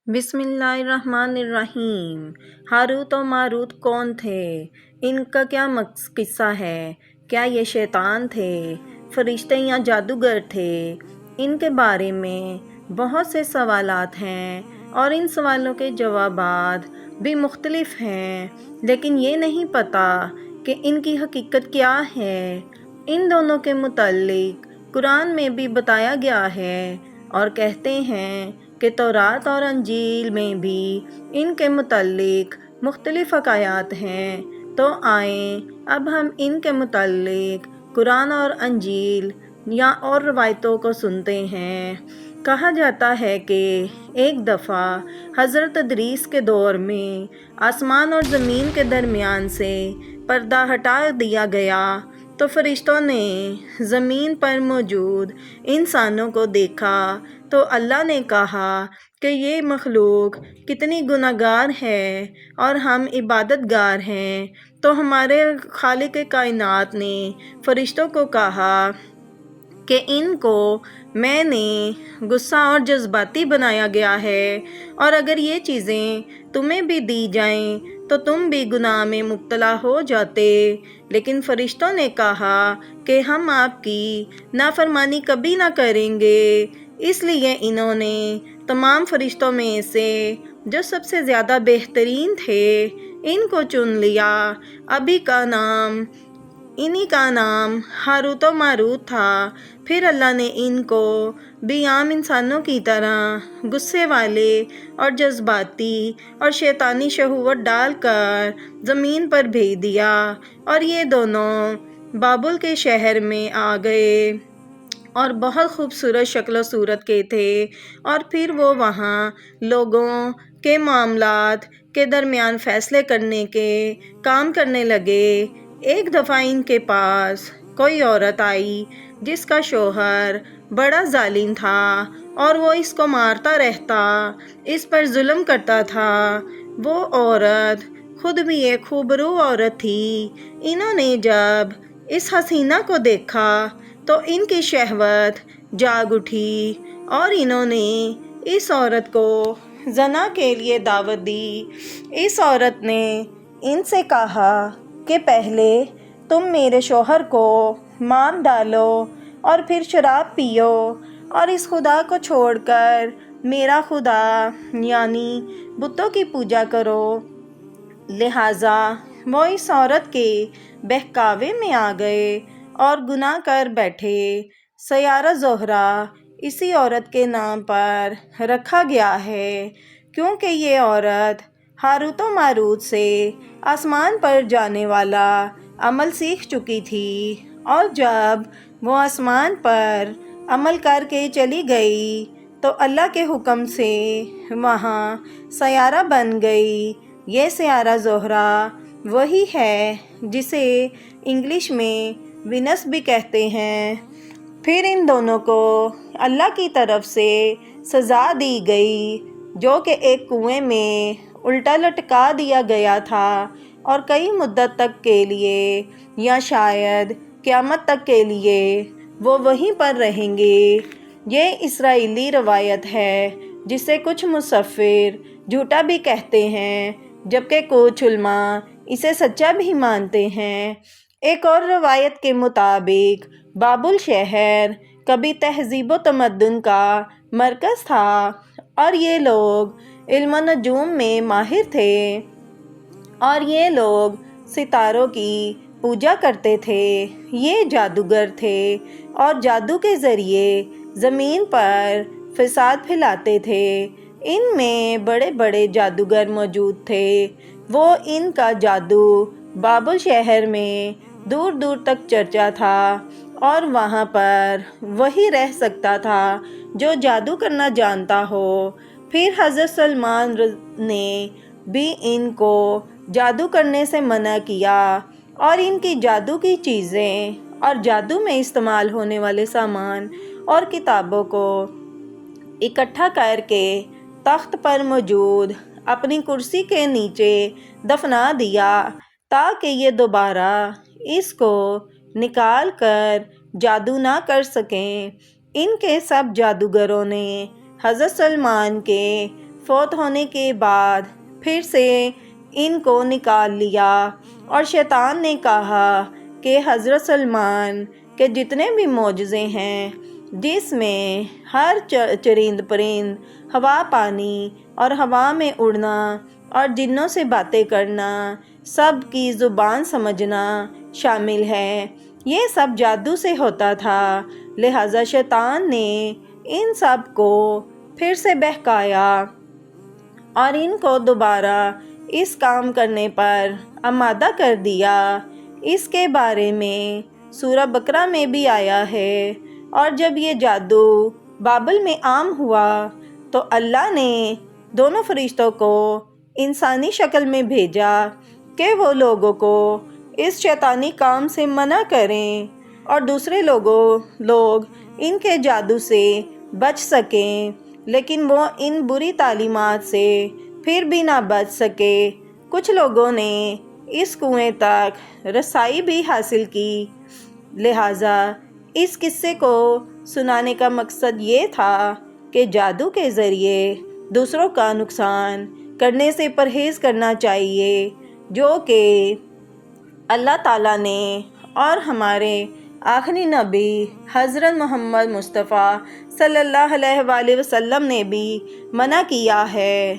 بسم اللہ الرحمن الرحیم۔ ہاروت و ماروت کون تھے؟ ان کا کیا قصہ ہے؟ کیا یہ شیطان تھے، فرشتے یا جادوگر تھے؟ ان کے بارے میں بہت سے سوالات ہیں اور ان سوالوں کے جوابات بھی مختلف ہیں، لیکن یہ نہیں پتہ کہ ان کی حقیقت کیا ہے۔ ان دونوں کے متعلق قرآن میں بھی بتایا گیا ہے اور کہتے ہیں کہ تورات اور انجیل میں بھی ان کے متعلق مختلف حکایات ہیں۔ تو آئیں اب ہم ان کے متعلق قرآن اور انجیل اور روایتوں کو سنتے ہیں۔ کہا جاتا ہے کہ ایک دفعہ حضرت ادریس کے دور میں آسمان اور زمین کے درمیان سے پردہ ہٹا دیا گیا تو فرشتوں نے زمین پر موجود انسانوں کو دیکھا تو اللہ نے کہا کہ یہ مخلوق کتنی گناہگار ہے اور ہم عبادت گار ہیں۔ تو ہمارے خالق کائنات نے فرشتوں کو کہا کہ ان کو میں نے غصہ اور جذباتی بنایا گیا ہے، اور اگر یہ چیزیں تمہیں بھی دی جائیں تو تم بھی گناہ میں مبتلا ہو جاتے۔ لیکن فرشتوں نے کہا کہ ہم آپ کی نافرمانی کبھی نہ کریں گے۔ اس لیے انہوں نے تمام فرشتوں میں سے جو سب سے زیادہ بہترین تھے ان کو چن لیا۔ انہی کا نام ہاروت و ماروت تھا۔ پھر اللہ نے ان کو بھی عام انسانوں کی طرح غصے والے اور جذباتی اور شیطانی شہوت ڈال کر زمین پر بھیج دیا، اور یہ دونوں بابل کے شہر میں آ گئے اور بہت خوبصورت شکل و صورت کے تھے، اور پھر وہ وہاں لوگوں کے معاملات کے درمیان فیصلے کرنے کے کام کرنے لگے۔ ایک دفعہ ان کے پاس کوئی عورت آئی جس کا شوہر بڑا ظالم تھا اور وہ اس کو مارتا رہتا، اس پر ظلم کرتا تھا۔ وہ عورت خود بھی ایک خوبرو عورت تھی۔ انہوں نے جب اس حسینہ کو دیکھا تو ان کی شہوت جاگ اٹھی اور انہوں نے اس عورت کو زنا کے لیے دعوت دی۔ اس عورت نے ان سے کہا کہ پہلے تم میرے شوہر کو مار ڈالو اور پھر شراب پیو اور اس خدا کو چھوڑ کر میرا خدا یعنی بتوں کی پوجا کرو۔ لہٰذا وہ اس عورت کے بہکاوے میں آ گئے اور گناہ کر بیٹھے۔ سیارہ زہرہ اسی عورت کے نام پر رکھا گیا ہے کیونکہ یہ عورت ہاروت و ماروت سے آسمان پر جانے والا عمل سیکھ چکی تھی، اور جب وہ آسمان پر عمل کر کے چلی گئی تو اللہ کے حکم سے وہاں سیارہ بن گئی۔ یہ سیارہ زہرہ وہی ہے جسے انگلش میں وینس بھی کہتے ہیں۔ پھر ان دونوں کو اللہ کی طرف سے سزا دی گئی جو کہ ایک کنویں میں الٹا لٹکا دیا گیا تھا، اور کئی مدت تک کے لیے یا شاید قیامت تک کے لیے وہ وہیں پر رہیں گے۔ یہ اسرائیلی روایت ہے جسے کچھ مفسر جھوٹا بھی کہتے ہیں جبکہ کچھ علماء اسے سچا بھی مانتے ہیں۔ ایک اور روایت کے مطابق بابل شہر کبھی تہذیب و تمدن کا مرکز تھا اور یہ لوگ علم و نجوم میں ماہر تھے، اور یہ لوگ ستاروں کی پوجا کرتے تھے۔ یہ جادوگر تھے اور جادو کے ذریعے زمین پر فساد پھیلاتے تھے۔ ان میں بڑے بڑے جادوگر موجود تھے۔ وہ ان کا جادو بابل شہر میں دور دور تک چرچا تھا، اور وہاں پر وہی رہ سکتا تھا جو جادو کرنا جانتا ہو۔ پھر حضرت سلیمان نے بھی ان کو جادو کرنے سے منع کیا، اور ان کی جادو کی چیزیں اور جادو میں استعمال ہونے والے سامان اور کتابوں کو اکٹھا کر کے تخت پر موجود اپنی کرسی کے نیچے دفنا دیا تاکہ یہ دوبارہ اس کو نکال کر جادو نہ کر سکیں۔ ان کے سب جادوگروں نے حضرت سلیمان کے فوت ہونے کے بعد پھر سے ان کو نکال لیا، اور شیطان نے کہا کہ حضرت سلمان کے جتنے بھی معجزے ہیں، جس میں ہر چرند پرند، ہوا پانی اور ہوا میں اڑنا اور جنوں سے باتیں کرنا، سب کی زبان سمجھنا شامل ہے، یہ سب جادو سے ہوتا تھا۔ لہٰذا شیطان نے ان سب کو پھر سے بہکایا اور ان کو دوبارہ اس کام کرنے پر آمادہ کر دیا۔ اس کے بارے میں سورہ بقرہ میں بھی آیا ہے۔ اور جب یہ جادو بابل میں عام ہوا تو اللہ نے دونوں فرشتوں کو انسانی شکل میں بھیجا کہ وہ لوگوں کو اس شیطانی کام سے منع کریں اور دوسرے لوگ ان کے جادو سے بچ سکیں، لیکن وہ ان بری تعلیمات سے پھر بھی نہ بچ سکے۔ کچھ لوگوں نے اس کنویں تک رسائی بھی حاصل کی۔ لہٰذا اس قصے کو سنانے کا مقصد یہ تھا کہ جادو کے ذریعے دوسروں کا نقصان کرنے سے پرہیز کرنا چاہیے، جو کہ اللہ تعالیٰ نے اور ہمارے آخری نبی حضرت محمد مصطفیٰ صلی اللہ علیہ وآلہ وسلم نے بھی منع کیا ہے۔